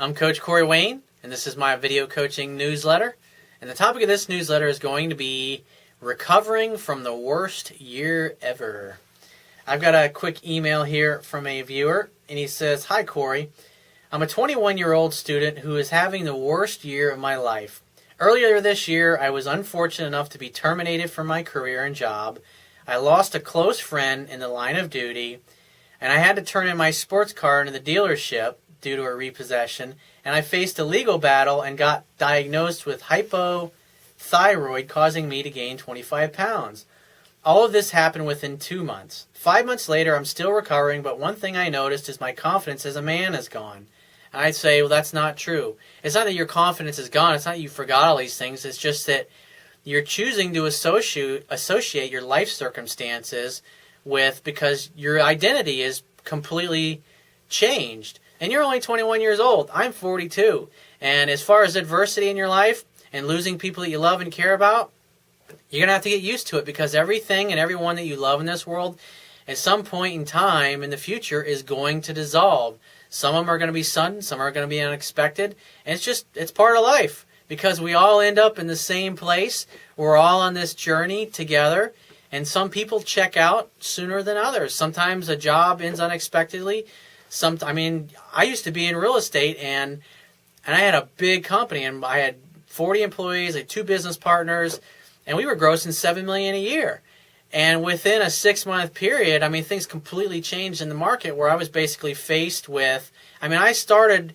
I'm Coach Corey Wayne, and this is my video coaching newsletter. And the topic of this newsletter is going to be recovering from the worst year ever. I've got a quick email here from a viewer, and he says, "Hi Corey, I'm a 21-year-old student who is having the worst year of my life. Earlier this year, I was unfortunate enough to be terminated from my career and job. I lost a close friend in the line of duty, and I had to turn in my sports car into the dealership due to a repossession, and I faced a legal battle and got diagnosed with hypothyroid, causing me to gain 25 pounds. All of this happened within 2 months. 5 months later, I'm still recovering, but one thing I noticed is my confidence as a man is gone." And I'd say, well, that's not true. It's not that your confidence is gone. It's not that you forgot all these things. It's just that you're choosing to associate your life circumstances with, because your identity is completely changed. And you're only 21 years old. I'm 42. And as far as adversity in your life and losing people that you love and care about, you're going to have to get used to it, because everything and everyone that you love in this world at some point in time in the future is going to dissolve. Some of them are going to be sudden, some are going to be unexpected, and it's part of life, because we all end up in the same place. We're all on this journey together, and some people check out sooner than others. Sometimes a job ends unexpectedly. I used to be in real estate, and I had a big company, and I had 40 employees, I had 2 business partners, and we were grossing $7 million a year. And within a 6-month period, things completely changed in the market, where I was basically faced with, I started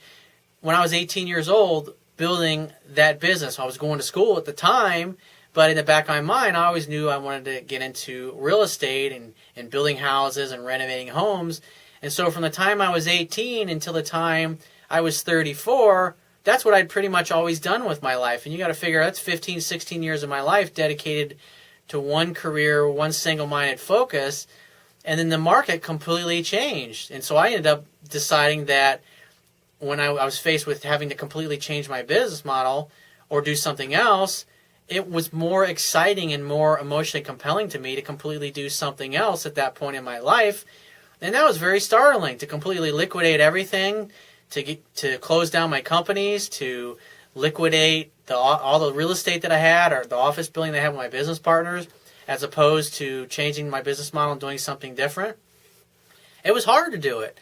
when I was 18 years old building that business. I was going to school at the time, but in the back of my mind, I always knew I wanted to get into real estate and building houses and renovating homes. And so from the time I was 18 until the time I was 34, that's what I'd pretty much always done with my life. And you got to figure that's 15, 16 years of my life dedicated to one career, one single-minded focus, and then the market completely changed. And so I ended up deciding that when I was faced with having to completely change my business model or do something else, it was more exciting and more emotionally compelling to me to completely do something else at that point in my life. And that was very startling, to completely liquidate everything, to close down my companies, to liquidate all the real estate that I had, or the office building that I had with my business partners, as opposed to changing my business model and doing something different. It was hard to do it.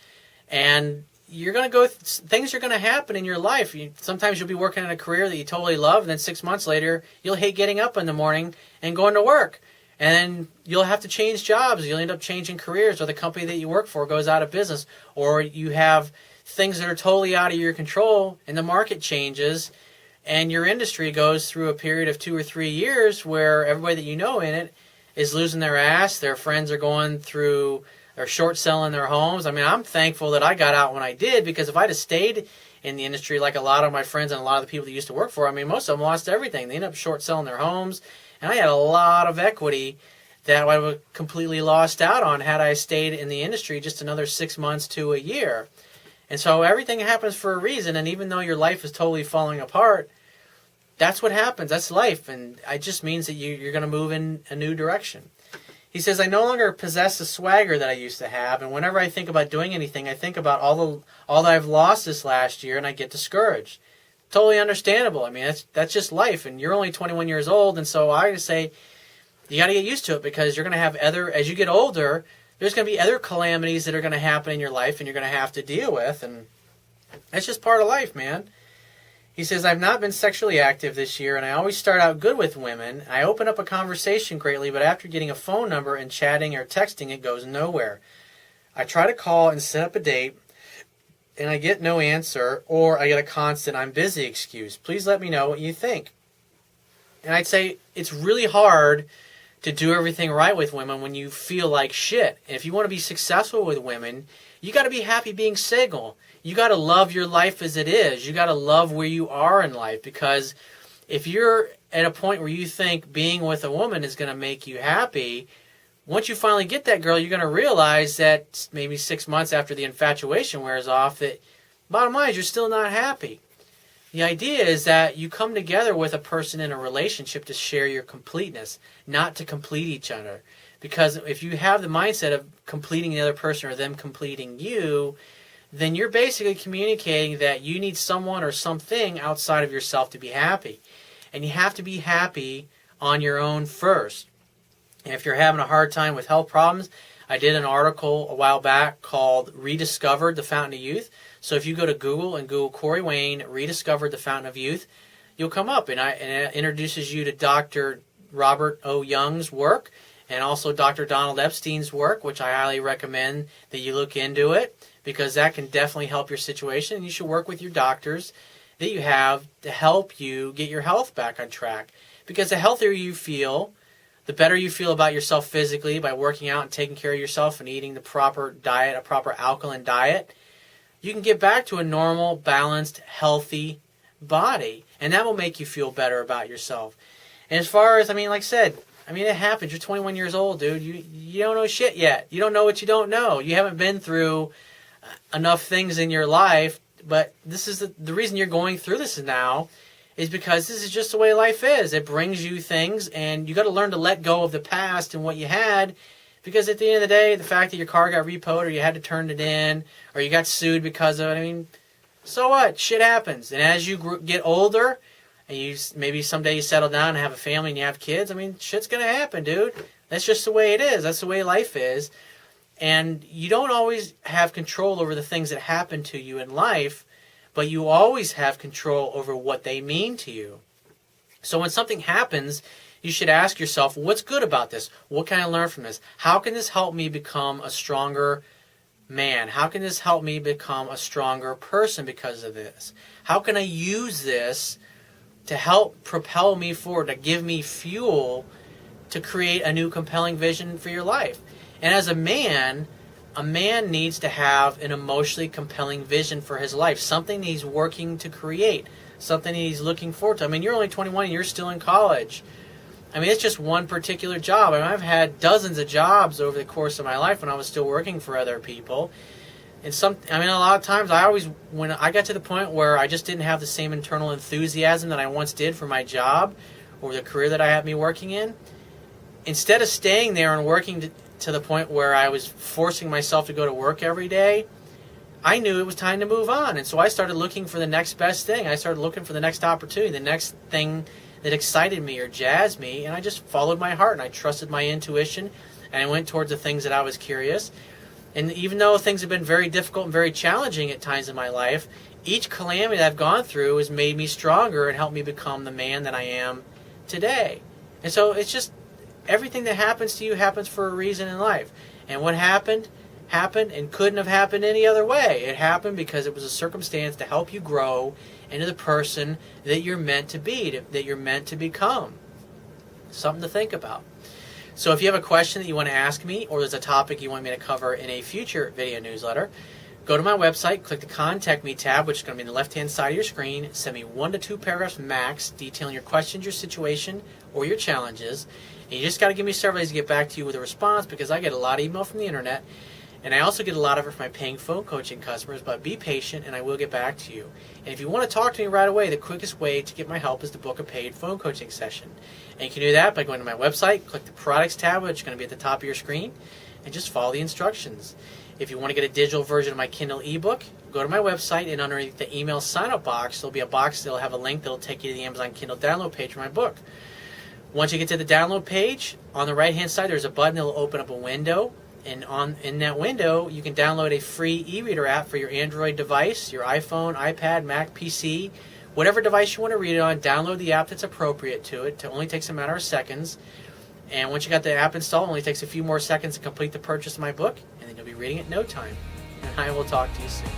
And you're going to things are going to happen in your life. Sometimes you'll be working in a career that you totally love, and then 6 months later, you'll hate getting up in the morning and going to work. And then you'll have to change jobs. You'll end up changing careers, or the company that you work for goes out of business, or you have things that are totally out of your control, and the market changes, and your industry goes through a period of 2 or 3 years where everybody that you know in it is losing their ass. Their friends are going through, or short selling their homes. I'm thankful that I got out when I did, because if I'd have stayed in the industry like a lot of my friends and a lot of the people that used to work for, most of them lost everything. They ended up short selling their homes, and I had a lot of equity that I would have completely lost out on had I stayed in the industry just another 6 months to a year. And so everything happens for a reason, and even though your life is totally falling apart, that's what happens. That's life, and it just means that you're going to move in a new direction. He says, "I no longer possess the swagger that I used to have, and whenever I think about doing anything, I think about all that I've lost this last year, and I get discouraged." Totally understandable. That's just life, and you're only 21 years old, and so I just say you got to get used to it, because you're going to have as you get older, there's going to be other calamities that are going to happen in your life, and you're going to have to deal with, and that's just part of life, man. He says, "I've not been sexually active this year, and I always start out good with women. I open up a conversation greatly, but after getting a phone number and chatting or texting, it goes nowhere. I try to call and set up a date, and I get no answer, or I get a constant 'I'm busy' excuse. Please let me know what you think." And I'd say it's really hard to do everything right with women when you feel like shit. And if you want to be successful with women, you got to be happy being single. You got to love your life as it is. You got to love where you are in life, because if you're at a point where you think being with a woman is going to make you happy, once you finally get that girl, you're going to realize that maybe 6 months after the infatuation wears off, that bottom line is you're still not happy. The idea is that you come together with a person in a relationship to share your completeness, not to complete each other. Because if you have the mindset of completing the other person or them completing you, then you're basically communicating that you need someone or something outside of yourself to be happy. And you have to be happy on your own first. And if you're having a hard time with health problems, I did an article a while back called Rediscovered the Fountain of Youth. So if you go to Google and Google Corey Wayne, Rediscovered the Fountain of Youth, you'll come up. And it introduces you to Dr. Robert O. Young's work and also Dr. Donald Epstein's work, which I highly recommend that you look into it, because that can definitely help your situation. And you should work with your doctors that you have to help you get your health back on track. Because the healthier you feel, the better you feel about yourself physically by working out and taking care of yourself and eating the proper diet, a proper alkaline diet, you can get back to a normal, balanced, healthy body. And that will make you feel better about yourself. And as far as, like I said, it happens. You're 21 years old, dude. You don't know shit yet. You don't know what you don't know. You haven't been through enough things in your life. But this is the reason you're going through this now is because this is just the way life is. It brings you things, and you got to learn to let go of the past and what you had, because at the end of the day, the fact that your car got repoed or you had to turn it in or you got sued because of it, so what? Shit happens. And as you get older and maybe someday you settle down and have a family and you have kids, shit's going to happen, dude. That's just the way it is. That's the way life is. And you don't always have control over the things that happen to you in life, but you always have control over what they mean to you. So when something happens, you should ask yourself, what's good about this? What can I learn from this? How can this help me become a stronger man? How can this help me become a stronger person because of this? How can I use this to help propel me forward, to give me fuel to create a new compelling vision for your life? And as a man needs to have an emotionally compelling vision for his life, something he's working to create, something he's looking forward to. You're only 21 and you're still in college. It's just one particular job. I've had dozens of jobs over the course of my life when I was still working for other people. And a lot of times when I got to the point where I just didn't have the same internal enthusiasm that I once did for my job or the career that I had me working in, instead of staying there and working to the point where I was forcing myself to go to work every day, I knew it was time to move on. And so I started looking for the next best thing. I started looking for the next opportunity, the next thing that excited me or jazzed me, and I just followed my heart and I trusted my intuition and I went towards the things that I was curious. And even though things have been very difficult and very challenging at times in my life, each calamity that I've gone through has made me stronger and helped me become the man that I am today. And so it's just, everything that happens to you happens for a reason in life. And what happened and couldn't have happened any other way. It happened because it was a circumstance to help you grow into the person that you're meant to be, that you're meant to become. Something to think about. So if you have a question that you want to ask me, or there's a topic you want me to cover in a future video newsletter, go to my website, click the Contact Me tab, which is going to be on the left-hand side of your screen. Send me 1 to 2 paragraphs max detailing your questions, your situation, or your challenges. And you just got to give me several days to get back to you with a response, because I get a lot of email from the internet, and I also get a lot of it from my paying phone coaching customers. But be patient, and I will get back to you. And if you want to talk to me right away, the quickest way to get my help is to book a paid phone coaching session. And you can do that by going to my website, click the Products tab, which is going to be at the top of your screen, and just follow the instructions. If you want to get a digital version of my Kindle ebook, go to my website, and underneath the email sign-up box, there'll be a box that'll have a link that'll take you to the Amazon Kindle download page for my book. Once you get to the download page, on the right-hand side, there's a button that will open up a window. And in that window, you can download a free e-reader app for your Android device, your iPhone, iPad, Mac, PC, whatever device you want to read it on. Download the app that's appropriate to it. It only takes a matter of seconds. And once you got the app installed, it only takes a few more seconds to complete the purchase of my book, and then you'll be reading it in no time. And I will talk to you soon.